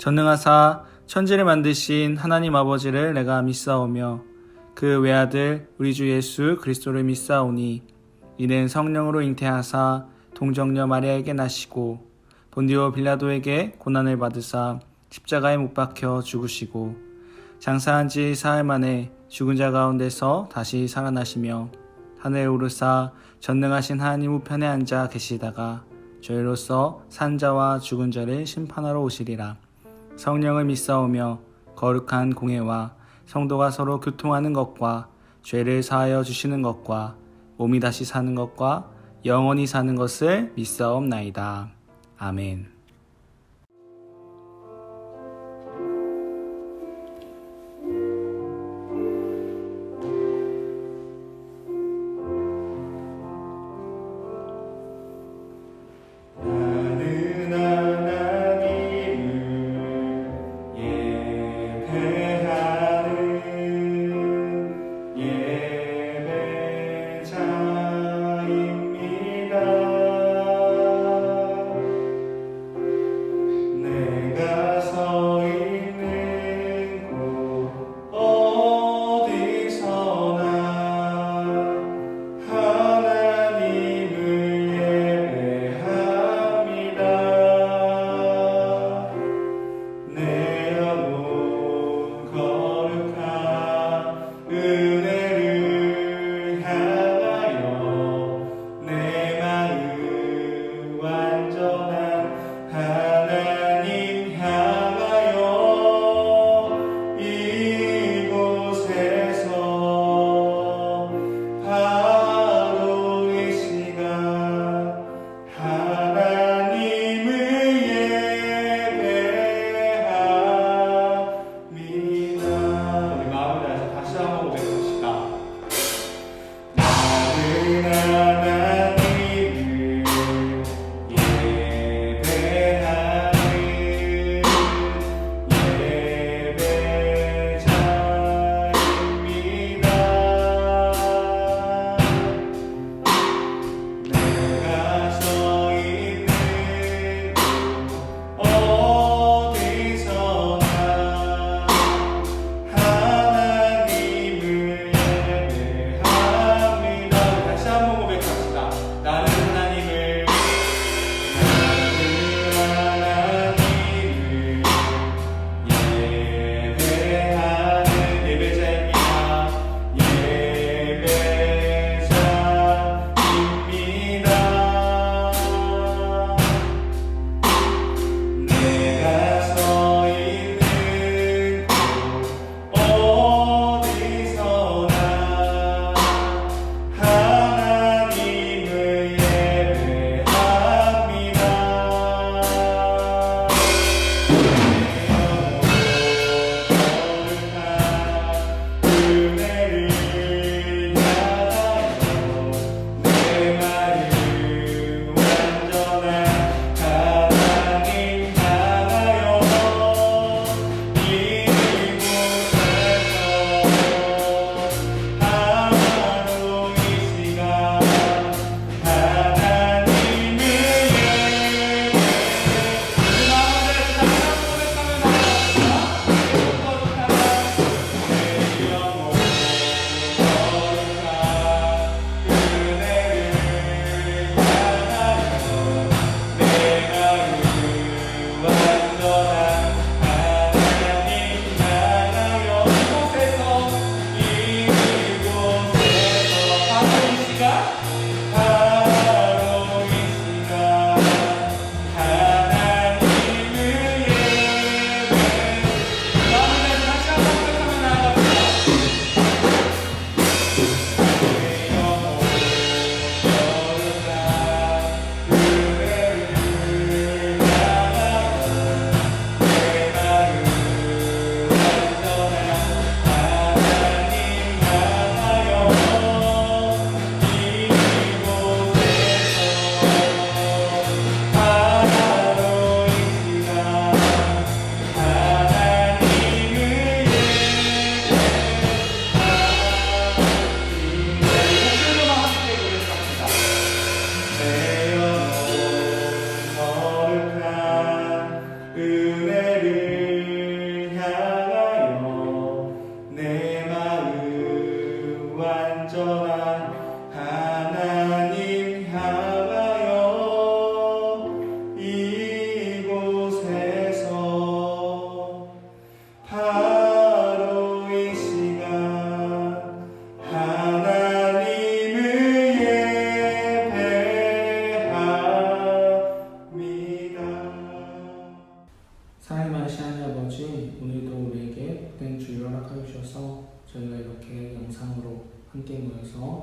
전능하사 천지를 만드신 하나님 아버지를 내가 믿사오며 그 외아들 우리 주 예수 그리스도를 믿사오니 이는 성령으로 잉태하사 동정녀 마리아에게 나시고 본디오 빌라도에게 고난을 받으사 십자가에 못 박혀 죽으시고 장사한 지 사흘 만에 죽은 자 가운데서 다시 살아나시며 하늘에 오르사 전능하신 하나님 우편에 앉아 계시다가 저희로서 산 자와 죽은 자를 심판하러 오시리라. 성령을 믿사오며 거룩한 공회와 성도가 서로 교통하는 것과 죄를 사하여 주시는 것과 몸이 다시 사는 것과 영원히 사는 것을 믿사옵나이다. 아멘.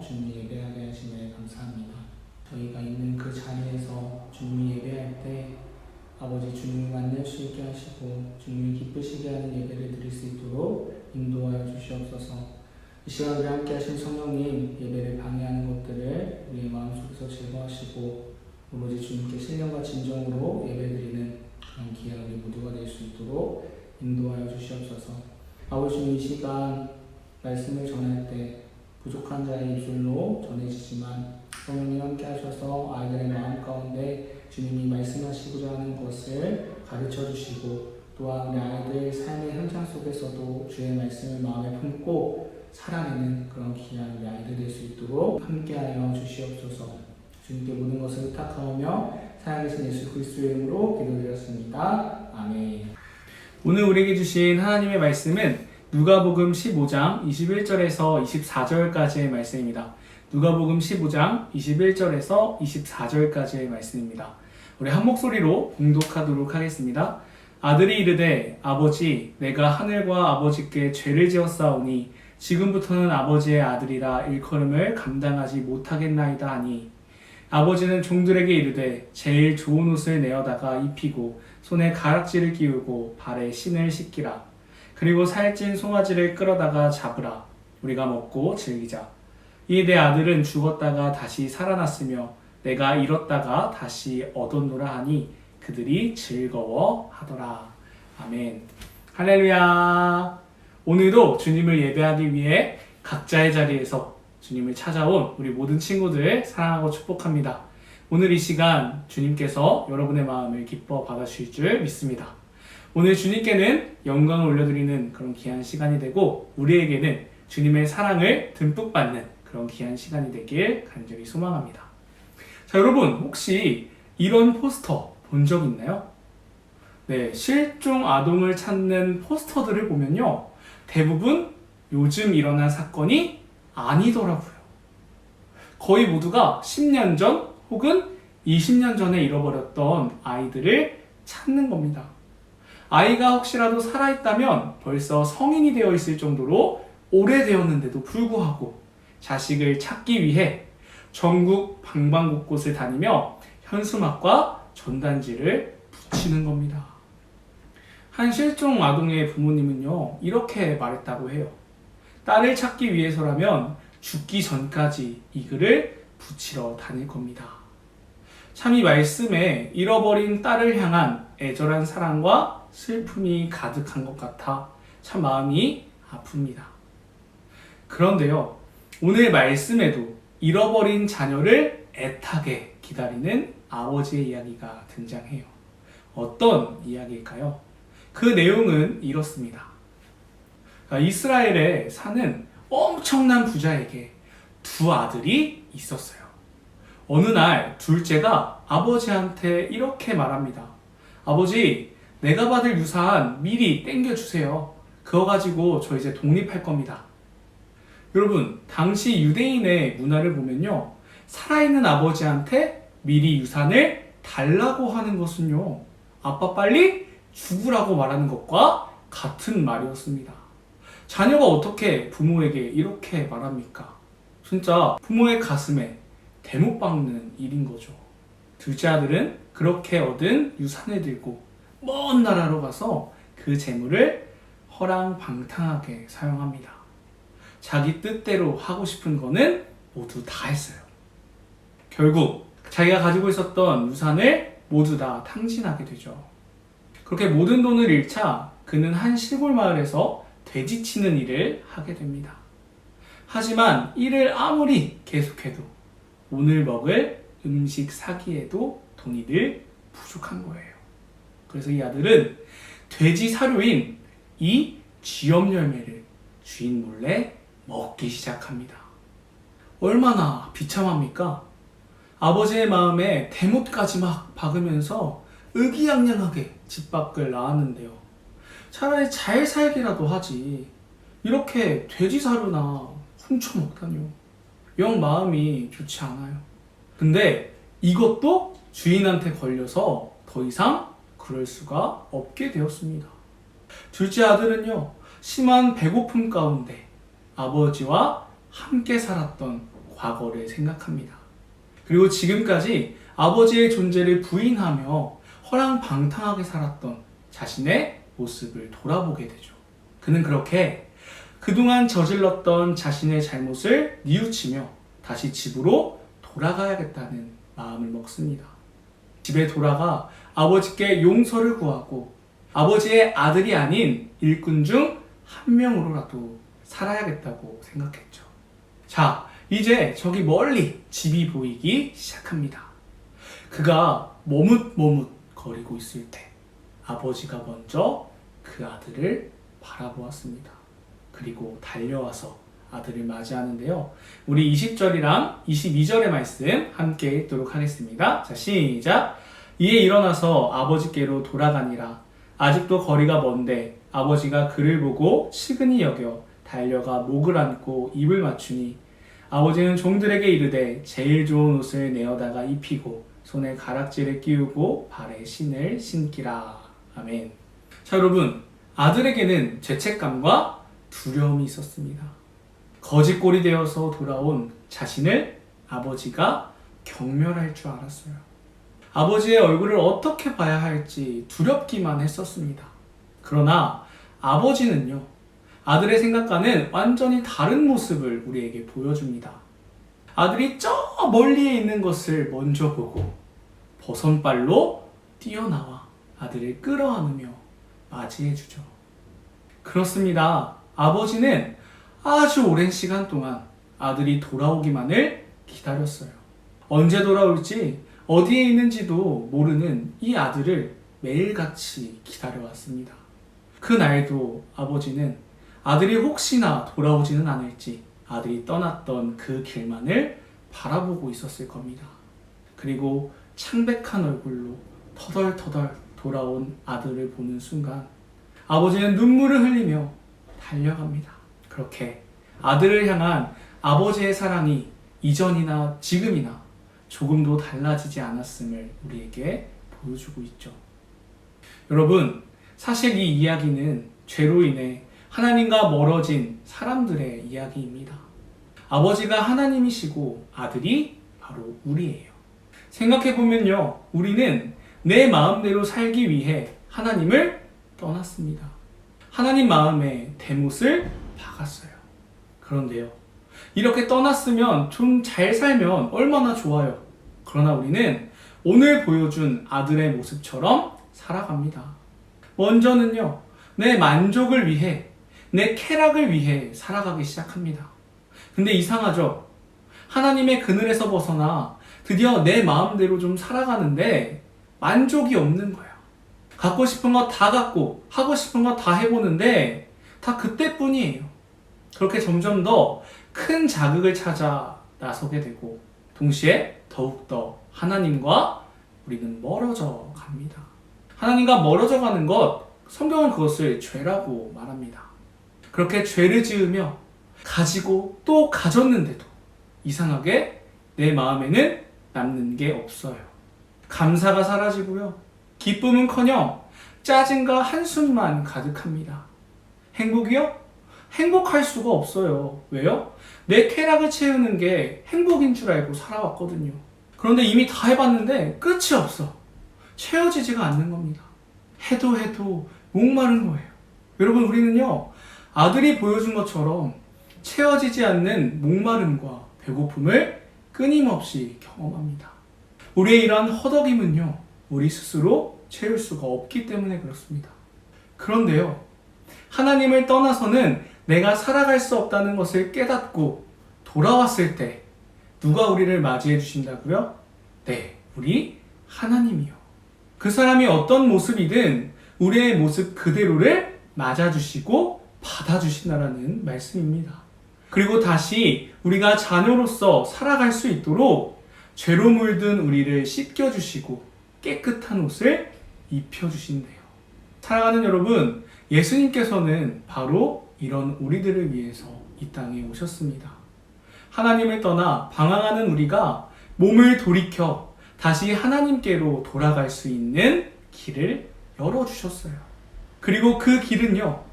주님 예배하게 하심에 감사합니다. 저희가 있는 그 자리에서 주님 예배할 때 아버지 주님을 만날 수 있게 하시고 주님을 기쁘시게 하는 예배를 드릴 수 있도록 인도하여 주시옵소서. 이 시간 우리 함께 하신 성령님, 예배를 방해하는 것들을 우리의 마음속에서 제거하시고 아버지 주님께 신령과 진정으로 예배드리는 그런 귀한 우리 모두가 될 수 있도록 인도하여 주시옵소서. 아버지 주님, 이 시간 말씀을 전할 때 부족한 자의 입술로 전해지지만 성령님 함께 하셔서 아이들의 마음 가운데 주님이 말씀하시고자 하는 것을 가르쳐 주시고 또한 우리 아이들 삶의 현장 속에서도 주의 말씀을 마음에 품고 살아내는 그런 귀한 우리 아이들 될 수 있도록 함께하여 주시옵소서. 주님께 모든 것을 의탁하오며 살아계신 예수 그리스도의 이름으로 기도드렸습니다. 아멘. 오늘 우리에게 주신 하나님의 말씀은 누가복음 15장 21절에서 24절까지의 말씀입니다. 누가복음 15장 21절에서 24절까지의 말씀입니다. 우리 한 목소리로 봉독하도록 하겠습니다. 아들이 이르되 아버지 내가 하늘과 아버지께 죄를 지었사오니 지금부터는 아버지의 아들이라 일컬음을 감당하지 못하겠나이다 하니 아버지는 종들에게 이르되 제일 좋은 옷을 내어다가 입히고 손에 가락지를 끼우고 발에 신을 씻기라. 그리고 살찐 송아지를 끌어다가 잡으라. 우리가 먹고 즐기자. 이 내 아들은 죽었다가 다시 살아났으며 내가 잃었다가 다시 얻었노라 하니 그들이 즐거워하더라. 아멘. 할렐루야. 오늘도 주님을 예배하기 위해 각자의 자리에서 주님을 찾아온 우리 모든 친구들 사랑하고 축복합니다. 오늘 이 시간 주님께서 여러분의 마음을 기뻐 받아주실 줄 믿습니다. 오늘 주님께는 영광을 올려드리는 그런 귀한 시간이 되고 우리에게는 주님의 사랑을 듬뿍 받는 그런 귀한 시간이 되길 간절히 소망합니다. 자, 여러분 혹시 이런 포스터 본 적 있나요? 네, 실종 아동을 찾는 포스터들을 보면요, 대부분 요즘 일어난 사건이 아니더라고요. 거의 모두가 10년 전 혹은 20년 전에 잃어버렸던 아이들을 찾는 겁니다. 아이가 혹시라도 살아있다면 벌써 성인이 되어 있을 정도로 오래되었는데도 불구하고 자식을 찾기 위해 전국 방방곳곳을 다니며 현수막과 전단지를 붙이는 겁니다. 한 실종 아동의 부모님은요, 이렇게 말했다고 해요. 딸을 찾기 위해서라면 죽기 전까지 이 글을 붙이러 다닐 겁니다. 참 이 말씀에 잃어버린 딸을 향한 애절한 사랑과 슬픔이 가득한 것 같아 참 마음이 아픕니다. 그런데요, 오늘 말씀에도 잃어버린 자녀를 애타게 기다리는 아버지의 이야기가 등장해요. 어떤 이야기일까요? 그 내용은 이렇습니다. 이스라엘에 사는 엄청난 부자에게 두 아들이 있었어요. 어느 날 둘째가 아버지한테 이렇게 말합니다. 아버지, 내가 받을 유산 미리 땡겨주세요. 그거 가지고 저 이제 독립할 겁니다. 여러분, 당시 유대인의 문화를 보면요, 살아있는 아버지한테 미리 유산을 달라고 하는 것은요, 아빠 빨리 죽으라고 말하는 것과 같은 말이었습니다. 자녀가 어떻게 부모에게 이렇게 말합니까? 진짜 부모의 가슴에 대못 박는 일인 거죠. 둘째 아들은 그렇게 얻은 유산을 들고 먼 나라로 가서 그 재물을 허랑방탕하게 사용합니다. 자기 뜻대로 하고 싶은 거는 모두 다 했어요. 결국 자기가 가지고 있었던 유산을 모두 다 탕진하게 되죠. 그렇게 모든 돈을 잃자 그는 한 시골 마을에서 돼지치는 일을 하게 됩니다. 하지만 이를 아무리 계속해도 오늘 먹을 음식 사기에도 돈이 늘 부족한 거예요. 그래서 이 아들은 돼지 사료인 이 쥐염 열매를 주인 몰래 먹기 시작합니다. 얼마나 비참합니까? 아버지의 마음에 대못까지 막 박으면서 의기양양하게 집 밖을 나왔는데요. 차라리 잘 살기라도 하지 이렇게 돼지 사료나 훔쳐 먹다니요. 영 마음이 좋지 않아요. 근데 이것도 주인한테 걸려서 더 이상 그럴 수가 없게 되었습니다. 둘째 아들은요, 심한 배고픔 가운데 아버지와 함께 살았던 과거를 생각합니다. 그리고 지금까지 아버지의 존재를 부인하며 허랑방탕하게 살았던 자신의 모습을 돌아보게 되죠. 그는 그렇게 그동안 저질렀던 자신의 잘못을 뉘우치며 다시 집으로 돌아가야겠다는 마음을 먹습니다. 집에 돌아가 아버지께 용서를 구하고 아버지의 아들이 아닌 일꾼 중 한 명으로라도 살아야겠다고 생각했죠. 자, 이제 저기 멀리 집이 보이기 시작합니다. 그가 머뭇머뭇 거리고 있을 때 아버지가 먼저 그 아들을 바라보았습니다. 그리고 달려와서 아들을 맞이하는데요. 우리 20절이랑 22절의 말씀 함께 읽도록 하겠습니다. 자, 시작! 이에 일어나서 아버지께로 돌아가니라. 아직도 거리가 먼데 아버지가 그를 보고 측은히 여겨 달려가 목을 안고 입을 맞추니 아버지는 종들에게 이르되 제일 좋은 옷을 내어다가 입히고 손에 가락지를 끼우고 발에 신을 신기라. 아멘. 자, 여러분, 아들에게는 죄책감과 두려움이 있었습니다. 거짓골이 되어서 돌아온 자신을 아버지가 경멸할 줄 알았어요. 아버지의 얼굴을 어떻게 봐야 할지 두렵기만 했었습니다. 그러나 아버지는요, 아들의 생각과는 완전히 다른 모습을 우리에게 보여줍니다. 아들이 저 멀리에 있는 것을 먼저 보고 버선발로 뛰어나와 아들을 끌어안으며 맞이해주죠. 그렇습니다. 아버지는 아주 오랜 시간 동안 아들이 돌아오기만을 기다렸어요. 언제 돌아올지 어디에 있는지도 모르는 이 아들을 매일같이 기다려왔습니다. 그날도 아버지는 아들이 혹시나 돌아오지는 않을지 아들이 떠났던 그 길만을 바라보고 있었을 겁니다. 그리고 창백한 얼굴로 터덜터덜 돌아온 아들을 보는 순간 아버지는 눈물을 흘리며 달려갑니다. 그렇게 아들을 향한 아버지의 사랑이 이전이나 지금이나 조금도 달라지지 않았음을 우리에게 보여주고 있죠. 여러분, 사실 이 이야기는 죄로 인해 하나님과 멀어진 사람들의 이야기입니다. 아버지가 하나님이시고 아들이 바로 우리예요. 생각해보면요, 우리는 내 마음대로 살기 위해 하나님을 떠났습니다. 하나님 마음에 대못을 박았어요. 그런데요, 이렇게 떠났으면 좀 잘 살면 얼마나 좋아요. 그러나 우리는 오늘 보여준 아들의 모습처럼 살아갑니다. 먼저는요, 내 만족을 위해, 내 쾌락을 위해 살아가기 시작합니다. 근데 이상하죠? 하나님의 그늘에서 벗어나 드디어 내 마음대로 좀 살아가는데 만족이 없는 거예요. 갖고 싶은 거 다 갖고 하고 싶은 거 다 해보는데 다 그때뿐이에요. 그렇게 점점 더 큰 자극을 찾아 나서게 되고 동시에 더욱더 하나님과 우리는 멀어져 갑니다. 하나님과 멀어져 가는 것, 성경은 그것을 죄라고 말합니다. 그렇게 죄를 지으며 가지고 또 가졌는데도 이상하게 내 마음에는 남는 게 없어요. 감사가 사라지고요. 기쁨은커녕 짜증과 한숨만 가득합니다. 행복이요? 행복할 수가 없어요. 왜요? 내 쾌락을 채우는 게 행복인 줄 알고 살아왔거든요. 그런데 이미 다 해봤는데 끝이 없어. 채워지지가 않는 겁니다. 해도 목마른 거예요. 여러분, 우리는요, 아들이 보여준 것처럼 채워지지 않는 목마름과 배고픔을 끊임없이 경험합니다. 우리의 이러한 허덕임은요, 우리 스스로 채울 수가 없기 때문에 그렇습니다. 그런데요, 하나님을 떠나서는 내가 살아갈 수 없다는 것을 깨닫고 돌아왔을 때 누가 우리를 맞이해 주신다고요? 네, 우리 하나님이요. 그 사람이 어떤 모습이든 우리의 모습 그대로를 맞아주시고 받아주신다라는 말씀입니다. 그리고 다시 우리가 자녀로서 살아갈 수 있도록 죄로 물든 우리를 씻겨주시고 깨끗한 옷을 입혀주신대요. 사랑하는 여러분, 예수님께서는 바로 이런 우리들을 위해서 이 땅에 오셨습니다. 하나님을 떠나 방황하는 우리가 몸을 돌이켜 다시 하나님께로 돌아갈 수 있는 길을 열어주셨어요. 그리고 그 길은요,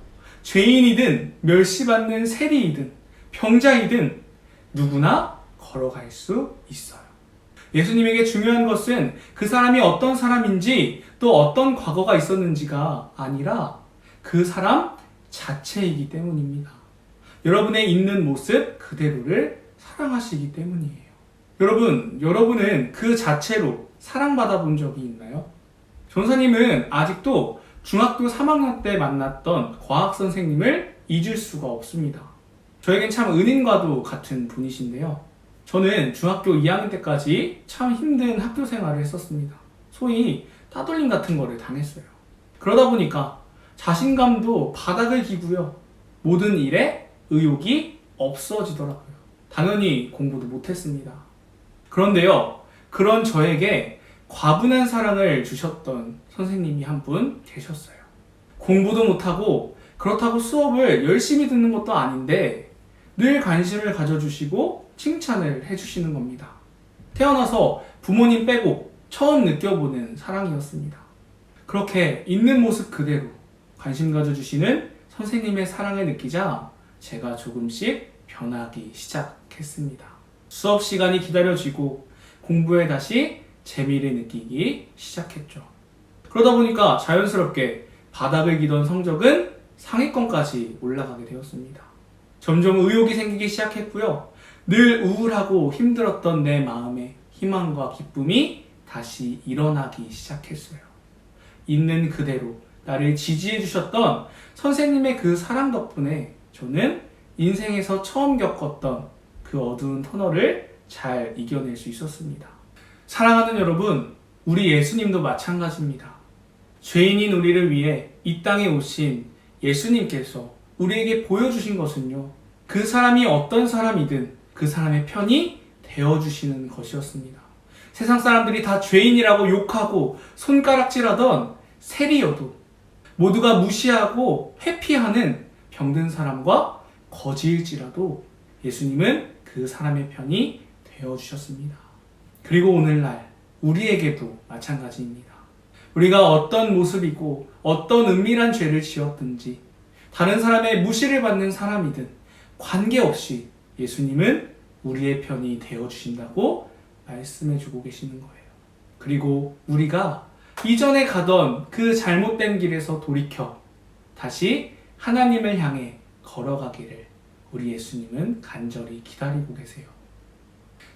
죄인이든 멸시받는 세리이든 병자이든 누구나 걸어갈 수 있어요. 예수님에게 중요한 것은 그 사람이 어떤 사람인지 또 어떤 과거가 있었는지가 아니라 그 사람 자체이기 때문입니다. 여러분의 있는 모습 그대로를 사랑하시기 때문이에요. 여러분은 그 자체로 사랑받아 본 적이 있나요? 전사님은 아직도 중학교 3학년 때 만났던 과학 선생님을 잊을 수가 없습니다. 저에겐 참 은인과도 같은 분이신데요. 저는 중학교 2학년 때까지 참 힘든 학교 생활을 했었습니다. 소위 따돌림 같은 거를 당했어요. 그러다 보니까 자신감도 바닥을 기고요. 모든 일에 의욕이 없어지더라고요. 당연히 공부도 못했습니다. 그런데요, 그런 저에게 과분한 사랑을 주셨던 선생님이 한 분 계셨어요. 공부도 못하고 그렇다고 수업을 열심히 듣는 것도 아닌데 늘 관심을 가져주시고 칭찬을 해주시는 겁니다. 태어나서 부모님 빼고 처음 느껴보는 사랑이었습니다. 그렇게 있는 모습 그대로 관심 가져주시는 선생님의 사랑을 느끼자 제가 조금씩 변하기 시작했습니다. 수업 시간이 기다려지고 공부에 다시 재미를 느끼기 시작했죠. 그러다 보니까 자연스럽게 바닥을 기던 성적은 상위권까지 올라가게 되었습니다. 점점 의욕이 생기기 시작했고요. 늘 우울하고 힘들었던 내 마음에 희망과 기쁨이 다시 일어나기 시작했어요. 있는 그대로 나를 지지해 주셨던 선생님의 그 사랑 덕분에 저는 인생에서 처음 겪었던 그 어두운 터널을 잘 이겨낼 수 있었습니다. 사랑하는 여러분, 우리 예수님도 마찬가지입니다. 죄인인 우리를 위해 이 땅에 오신 예수님께서 우리에게 보여주신 것은요, 그 사람이 어떤 사람이든 그 사람의 편이 되어주시는 것이었습니다. 세상 사람들이 다 죄인이라고 욕하고 손가락질하던 세리여도 모두가 무시하고 회피하는 병든 사람과 거지일지라도 예수님은 그 사람의 편이 되어주셨습니다. 그리고 오늘날 우리에게도 마찬가지입니다. 우리가 어떤 모습이고 어떤 은밀한 죄를 지었든지 다른 사람의 무시를 받는 사람이든 관계없이 예수님은 우리의 편이 되어주신다고 말씀해주고 계시는 거예요. 그리고 우리가 이전에 가던 그 잘못된 길에서 돌이켜 다시 하나님을 향해 걸어가기를 우리 예수님은 간절히 기다리고 계세요.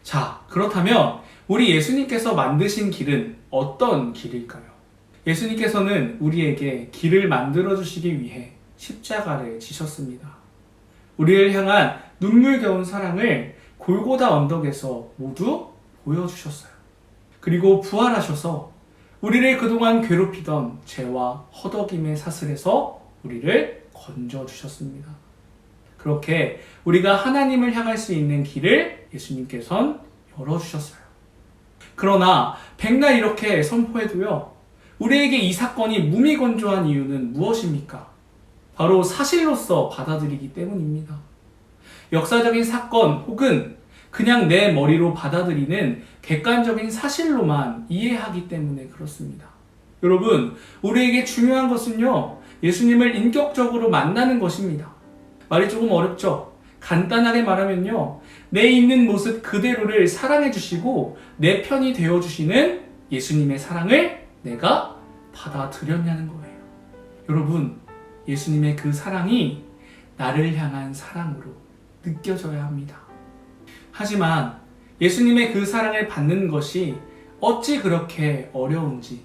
자, 그렇다면 우리 예수님께서 만드신 길은 어떤 길일까요? 예수님께서는 우리에게 길을 만들어주시기 위해 십자가를 지셨습니다. 우리를 향한 눈물겨운 사랑을 골고다 언덕에서 모두 보여주셨어요. 그리고 부활하셔서 우리를 그동안 괴롭히던 죄와 허덕임의 사슬에서 우리를 건져주셨습니다. 그렇게 우리가 하나님을 향할 수 있는 길을 예수님께서는 열어주셨어요. 그러나 백날 이렇게 선포해도요, 우리에게 이 사건이 무미건조한 이유는 무엇입니까? 바로 사실로서 받아들이기 때문입니다. 역사적인 사건 혹은 그냥 내 머리로 받아들이는 객관적인 사실로만 이해하기 때문에 그렇습니다. 여러분, 우리에게 중요한 것은요, 예수님을 인격적으로 만나는 것입니다. 말이 조금 어렵죠? 간단하게 말하면요, 내 있는 모습 그대로를 사랑해 주시고 내 편이 되어 주시는 예수님의 사랑을 내가 받아들였냐는 거예요. 여러분, 예수님의 그 사랑이 나를 향한 사랑으로 느껴져야 합니다. 하지만 예수님의 그 사랑을 받는 것이 어찌 그렇게 어려운지,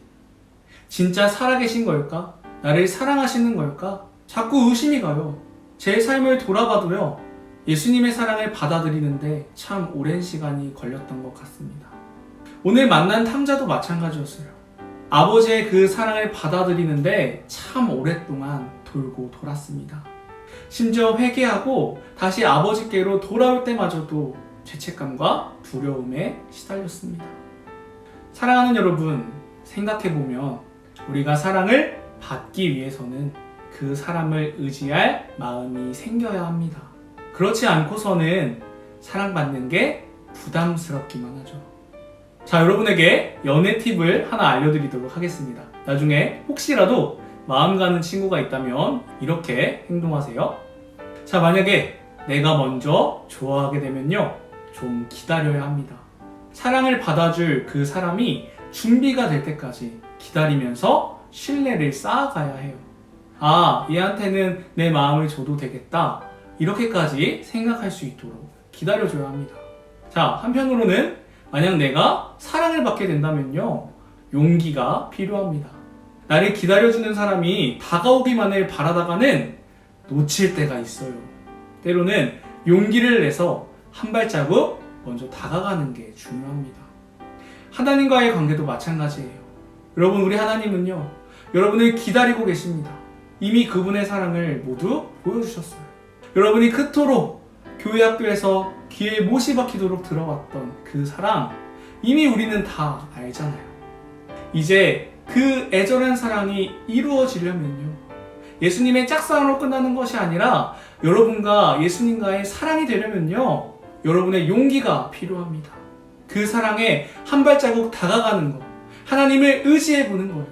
진짜 살아계신 걸까? 나를 사랑하시는 걸까? 자꾸 의심이 가요. 제 삶을 돌아봐도요, 예수님의 사랑을 받아들이는데 참 오랜 시간이 걸렸던 것 같습니다. 오늘 만난 탕자도 마찬가지였어요. 아버지의 그 사랑을 받아들이는데 참 오랫동안 돌고 돌았습니다. 심지어 회개하고 다시 아버지께로 돌아올 때마저도 죄책감과 두려움에 시달렸습니다. 사랑하는 여러분, 생각해보면 우리가 사랑을 받기 위해서는 그 사람을 의지할 마음이 생겨야 합니다. 그렇지 않고서는 사랑받는 게 부담스럽기만 하죠. 자, 여러분에게 연애 팁을 하나 알려드리도록 하겠습니다. 나중에 혹시라도 마음 가는 친구가 있다면 이렇게 행동하세요. 자, 만약에 내가 먼저 좋아하게 되면요, 좀 기다려야 합니다. 사랑을 받아줄 그 사람이 준비가 될 때까지 기다리면서 신뢰를 쌓아가야 해요. 아, 얘한테는 내 마음을 줘도 되겠다. 이렇게까지 생각할 수 있도록 기다려줘야 합니다. 자, 한편으로는 만약 내가 사랑을 받게 된다면요, 용기가 필요합니다. 나를 기다려주는 사람이 다가오기만을 바라다가는 놓칠 때가 있어요. 때로는 용기를 내서 한 발자국 먼저 다가가는 게 중요합니다. 하나님과의 관계도 마찬가지예요. 여러분, 우리 하나님은요, 여러분을 기다리고 계십니다. 이미 그분의 사랑을 모두 보여주셨어요. 여러분이 그토록 교회 학교에서 귀에 못이 박히도록 들어왔던 그 사랑, 이미 우리는 다 알잖아요. 이제 그 애절한 사랑이 이루어지려면요, 예수님의 짝사랑으로 끝나는 것이 아니라 여러분과 예수님과의 사랑이 되려면요, 여러분의 용기가 필요합니다. 그 사랑에 한 발자국 다가가는 것, 하나님을 의지해 보는 거예요.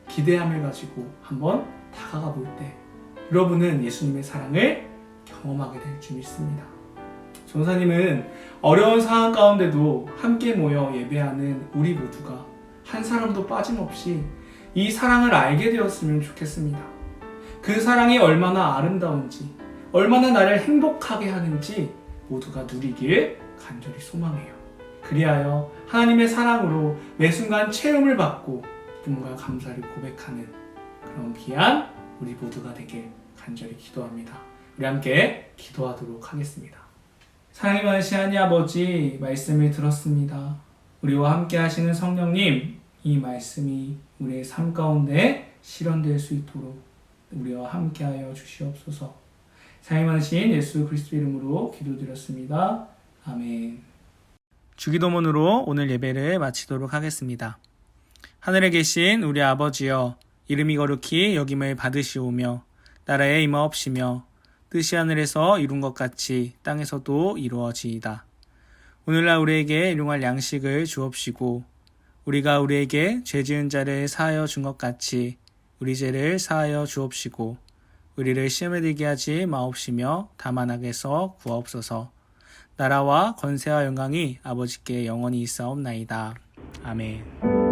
기대함을 가지고 한번 다가가 볼 때 여러분은 예수님의 사랑을 경험하게 될 줄 믿습니다. 전사님은 어려운 상황 가운데도 함께 모여 예배하는 우리 모두가 한 사람도 빠짐없이 이 사랑을 알게 되었으면 좋겠습니다. 그 사랑이 얼마나 아름다운지, 얼마나 나를 행복하게 하는지 모두가 누리길 간절히 소망해요. 그리하여 하나님의 사랑으로 매 순간 체험을 받고 기쁨과 감사를 고백하는 그런 귀한 우리 모두가 되길 간절히 기도합니다. 우리 함께 기도하도록 하겠습니다. 사랑이 많으신 하나님 아버지, 말씀을 들었습니다. 우리와 함께 하시는 성령님, 이 말씀이 우리의 삶 가운데 실현될 수 있도록 우리와 함께하여 주시옵소서. 사랑이 많으신 예수 그리스도 이름으로 기도드렸습니다. 아멘. 주기도문으로 오늘 예배를 마치도록 하겠습니다. 하늘에 계신 우리 아버지여, 이름이 거룩히 여김을 받으시오며 나라에 임하옵시며 뜻이 하늘에서 이룬 것 같이 땅에서도 이루어지이다. 오늘날 우리에게 일용할 양식을 주옵시고 우리가 우리에게 죄 지은 자를 사하여 준 것 같이 우리 죄를 사하여 주옵시고 우리를 시험에 들게 하지 마옵시며 다만 악에서 구하옵소서. 나라와 권세와 영광이 아버지께 영원히 있사옵나이다. 아멘.